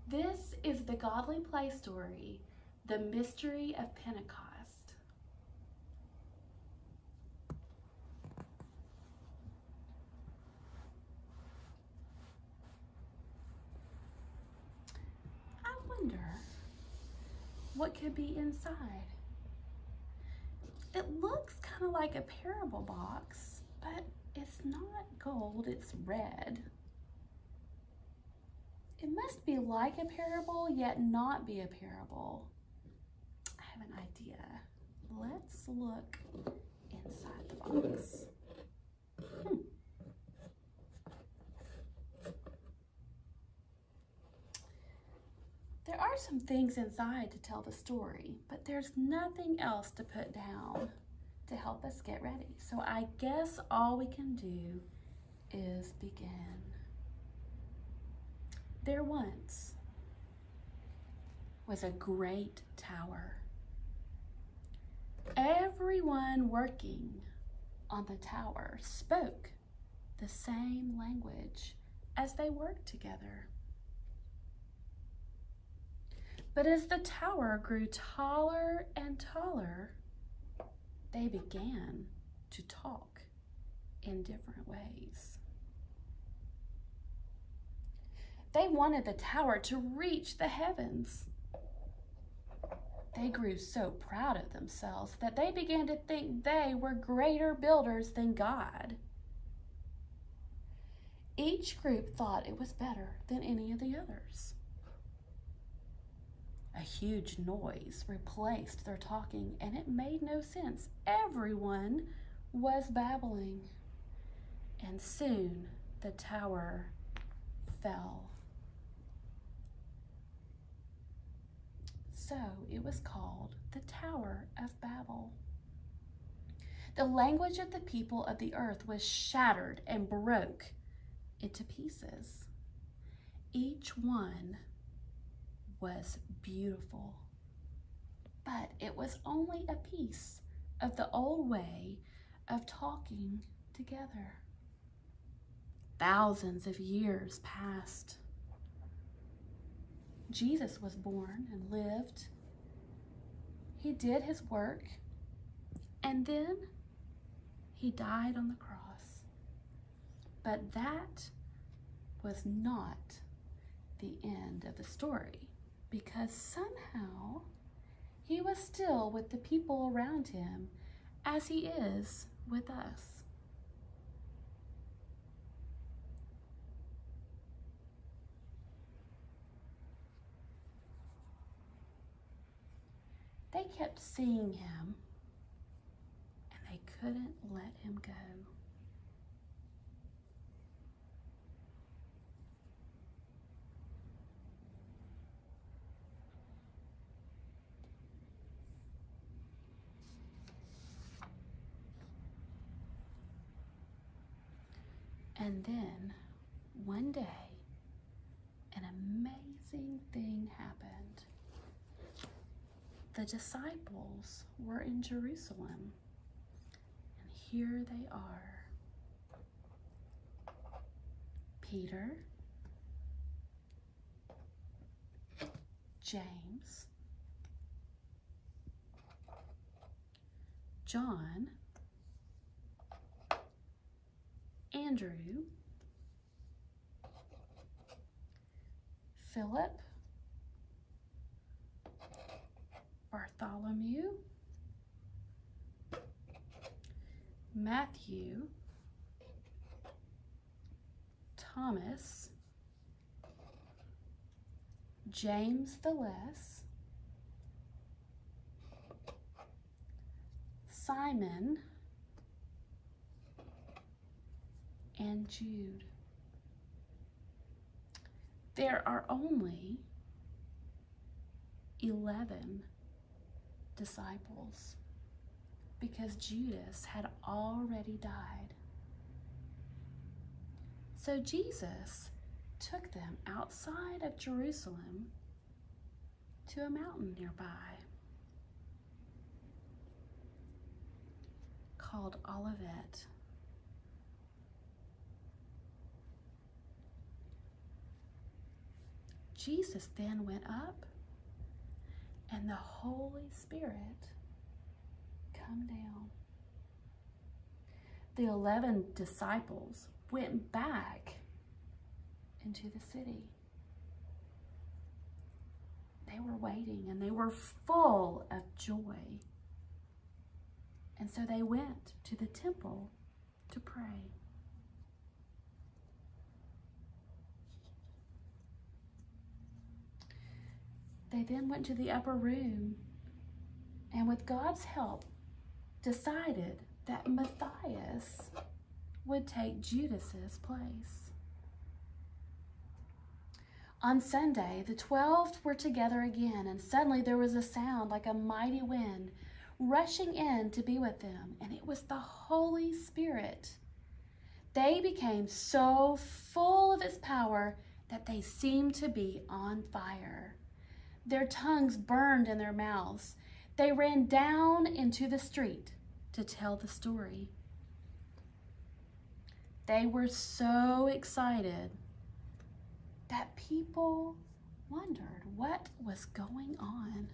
This is the Godly Play story, The Mystery of Pentecost. I wonder what could be inside. It looks kind of like a parable box, but it's not gold, it's red. It must be like a parable, yet not be a parable. I have an idea. Let's look inside the box. There are some things inside to tell the story, but there's nothing else to put down to help us get ready. So I guess all we can do is begin. There once was a great tower. Everyone working on the tower spoke the same language as they worked together. But as the tower grew taller and taller, they began to talk in different ways. They wanted the tower to reach the heavens. They grew so proud of themselves that they began to think they were greater builders than God. Each group thought it was better than any of the others. A huge noise replaced their talking, and it made no sense. Everyone was babbling, and soon the tower fell. So it was called the Tower of Babel. The language of the people of the earth was shattered and broke into pieces. Each one was beautiful, but it was only a piece of the old way of talking together. Thousands of years passed. Jesus was born and lived. He did his work, and then he died on the cross. But that was not the end of the story, because somehow he was still with the people around him as he is with us. They kept seeing him, and they couldn't let him go. And then, one day, an amazing thing happened. The disciples were in Jerusalem, and here they are. Peter, James, John, Andrew, Philip, Bartholomew, Matthew, Thomas, James the Less, Simon, and Jude. There are only 11 disciples because Judas had already died. So Jesus took them outside of Jerusalem to a mountain nearby called Olivet. Jesus then went up, and the Holy Spirit come down. The 11 disciples went back into the city. They were waiting, and they were full of joy. And so they went to the temple to pray. They then went to the upper room, and with God's help, decided that Matthias would take Judas's place. On Sunday, the 12 were together again, and suddenly there was a sound like a mighty wind rushing in to be with them, and it was the Holy Spirit. They became so full of its power that they seemed to be on fire. Their tongues burned in their mouths. They ran down into the street to tell the story. They were so excited that people wondered what was going on.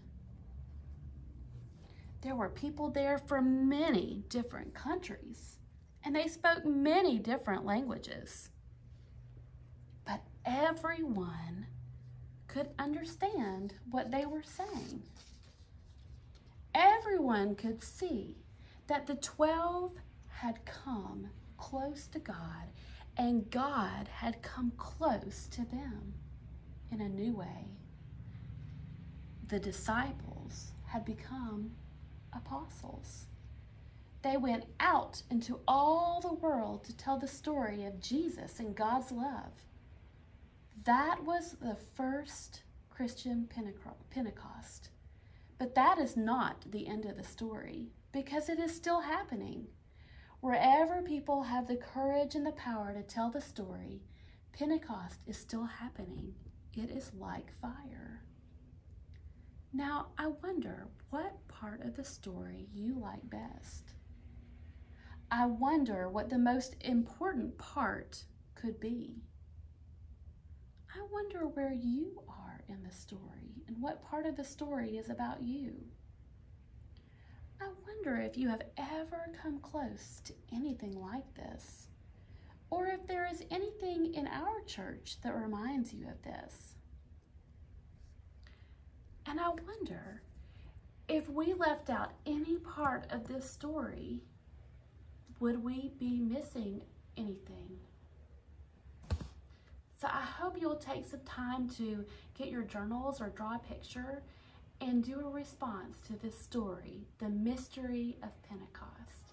There were people there from many different countries, and they spoke many different languages. But everyone could understand what they were saying. Everyone could see that the 12 had come close to God, and God had come close to them in a new way. The disciples had become apostles. They went out into all the world to tell the story of Jesus and God's love. That was the first Christian Pentecost. But that is not the end of the story, because it is still happening. Wherever people have the courage and the power to tell the story, Pentecost is still happening. It is like fire. Now, I wonder what part of the story you like best. I wonder what the most important part could be. I wonder where you are in the story and what part of the story is about you. I wonder if you have ever come close to anything like this, or if there is anything in our church that reminds you of this. And I wonder if we left out any part of this story, would we be missing anything? So I hope you'll take some time to get your journals or draw a picture and do a response to this story, the Mystery of Pentecost.